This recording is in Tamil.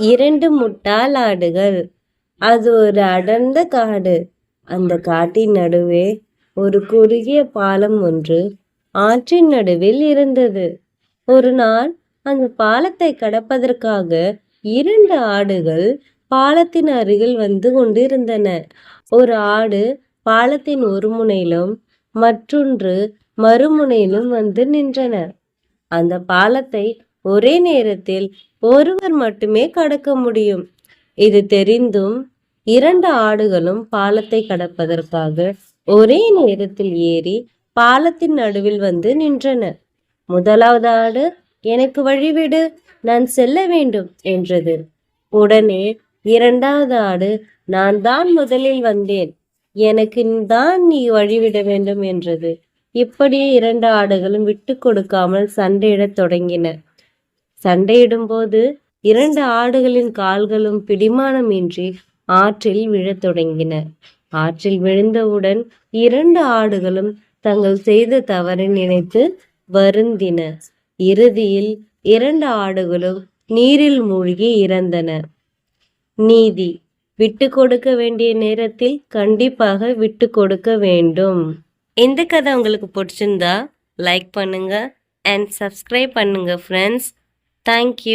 இரண்டு முட்டாள் ஆடுகள். அது ஒரு அடர்ந்த காடு. அந்த காட்டின் நடுவே ஒரு குறுகிய பாலம் ஒன்று ஆற்றின் நடுவில் இருந்தது. ஒரு நாள் அந்த பாலத்தை கடப்பதற்காக இரண்டு ஆடுகள் பாலத்தின் அருகில் வந்து கொண்டிருந்தன. ஒரு ஆடு பாலத்தின் ஒரு முனையிலும் மற்றொன்று மறுமுனையிலும் வந்து நின்றன. அந்த பாலத்தை ஒரே நேரத்தில் ஒருவர் மட்டுமே கடக்க முடியும். இது தெரிந்தும் இரண்டு ஆடுகளும் பாலத்தை கடப்பதற்காக ஒரே நேரத்தில் ஏறி பாலத்தின் நடுவில் வந்து நின்றன. முதலாவது ஆடு, எனக்கு வழிவிடு, நான் செல்ல வேண்டும் என்றது. உடனே இரண்டாவது ஆடு, நான் தான் முதலில் வந்தேன், எனக்கு தான் நீ வழிவிட வேண்டும் என்றது. இப்படியே இரண்டு ஆடுகளும் விட்டு கொடுக்காமல் சண்டையிடத் தொடங்கின. சண்டையிடும் போது இரண்டு ஆடுகளின் கால்களும் பிடிமானமின்றி ஆற்றில் விழத் தொடங்கின. ஆற்றில் விழுந்தவுடன் இரண்டு ஆடுகளும் தங்கள் செய்த தவறை நினைத்து வருந்தின. இறுதியில் இரண்டு ஆடுகளும் நீரில் மூழ்கி இறந்தன. நீதி: விட்டு கொடுக்க வேண்டிய நேரத்தில் கண்டிப்பாக விட்டு கொடுக்க வேண்டும். இந்த கதை உங்களுக்கு பிடிச்சிருந்தா லைக் பண்ணுங்க அண்ட் சப்ஸ்கிரைப் பண்ணுங்க ஃப்ரெண்ட்ஸ். தேங்க்யூ.